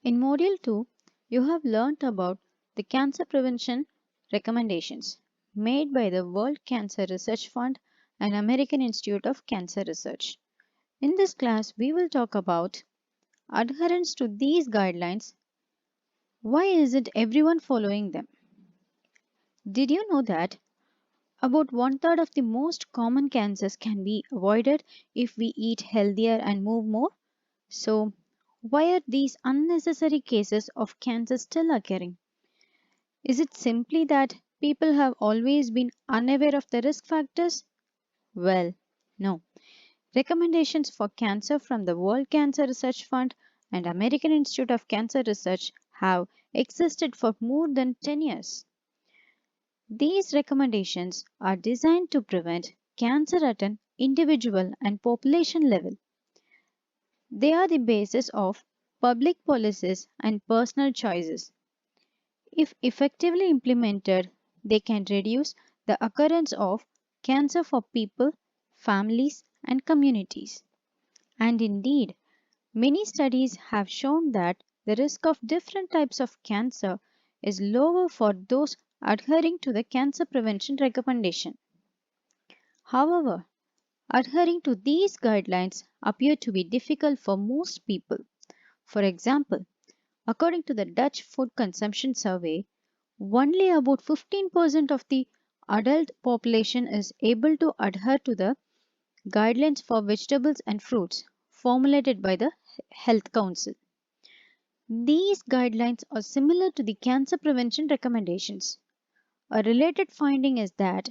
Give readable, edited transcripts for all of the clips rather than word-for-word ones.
In Module 2, you have learned about the cancer prevention recommendations made by the World Cancer Research Fund and American Institute of Cancer Research. In this class, we will talk about adherence to these guidelines. Why isn't everyone following them? Did you know that about one third of the most common cancers can be avoided if we eat healthier and move more? So, why are these unnecessary cases of cancer still occurring? Is it simply that people have always been unaware of the risk factors? Well, no. Recommendations for cancer from the World Cancer Research Fund and American Institute of Cancer Research have existed for more than 10 years. These recommendations are designed to prevent cancer at an individual and population level. They are the basis of public policies and personal choices. If effectively implemented, they can reduce the occurrence of cancer for people, families, and communities. And indeed, many studies have shown that the risk of different types of cancer is lower for those adhering to the cancer prevention recommendation. However, adhering to these guidelines appear to be difficult for most people. For example, according to the Dutch Food Consumption Survey, only about 15% of the adult population is able to adhere to the guidelines for vegetables and fruits formulated by the Health Council. These guidelines are similar to the cancer prevention recommendations. A related finding is that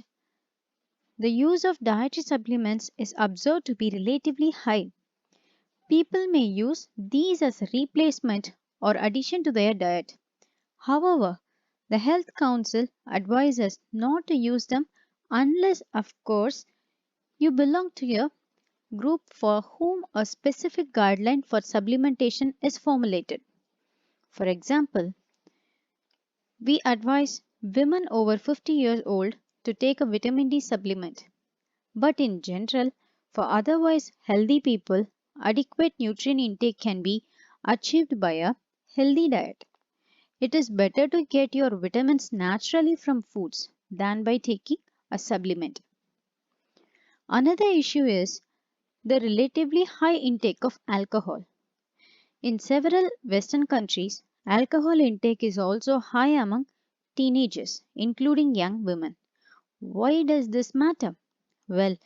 the use of dietary supplements is observed to be relatively high. People may use these as a replacement or addition to their diet. However, the Health Council advises not to use them unless, of course, you belong to a group for whom a specific guideline for supplementation is formulated. For example, we advise women over 50 years old to take a vitamin D supplement. But in general, for otherwise healthy people, adequate nutrient intake can be achieved by a healthy diet. It is better to get your vitamins naturally from foods than by taking a supplement. Another issue is the relatively high intake of alcohol. In several Western countries, alcohol intake is also high among teenagers, including young women. Why does this matter? Well,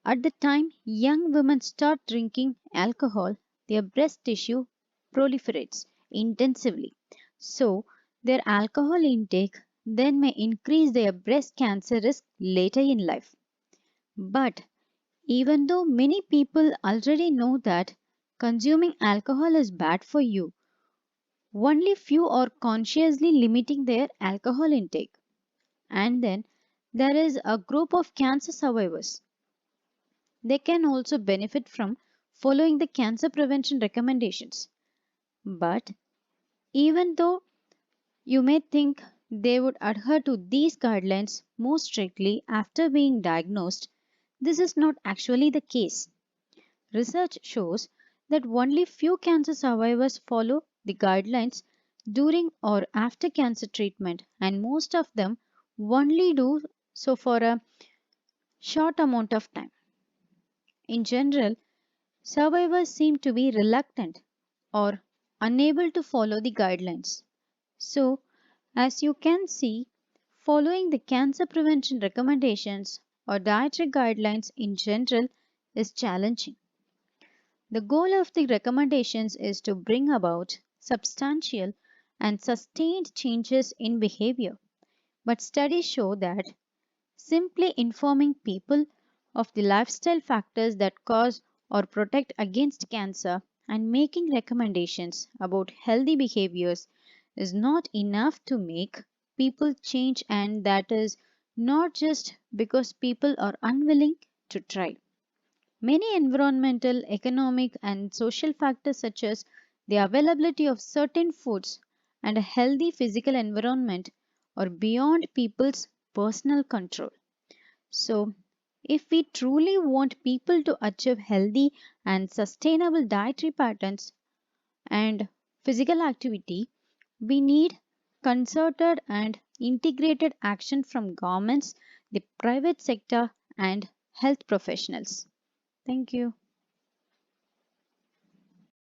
at the time young women start drinking alcohol, their breast tissue proliferates intensively. So, their alcohol intake then may increase their breast cancer risk later in life. But even though many people already know that consuming alcohol is bad for you, only few are consciously limiting their alcohol intake. And then there is a group of cancer survivors. They can also benefit from following the cancer prevention recommendations. But even though you may think they would adhere to these guidelines more strictly after being diagnosed, this is not actually the case. Research shows that only few cancer survivors follow the guidelines during or after cancer treatment, and most of them only do so for a short amount of time. In general, survivors seem to be reluctant or unable to follow the guidelines. So, as you can see, following the cancer prevention recommendations or dietary guidelines in general is challenging. The goal of the recommendations is to bring about substantial and sustained changes in behavior. But studies show that simply informing people of the lifestyle factors that cause or protect against cancer and making recommendations about healthy behaviors is not enough to make people change, and that is not just because people are unwilling to try. Many environmental, economic, and social factors, such as the availability of certain foods and a healthy physical environment, are beyond people's personal control. So, if we truly want people to achieve healthy and sustainable dietary patterns and physical activity, we need concerted and integrated action from governments, the private sector, and health professionals. Thank you.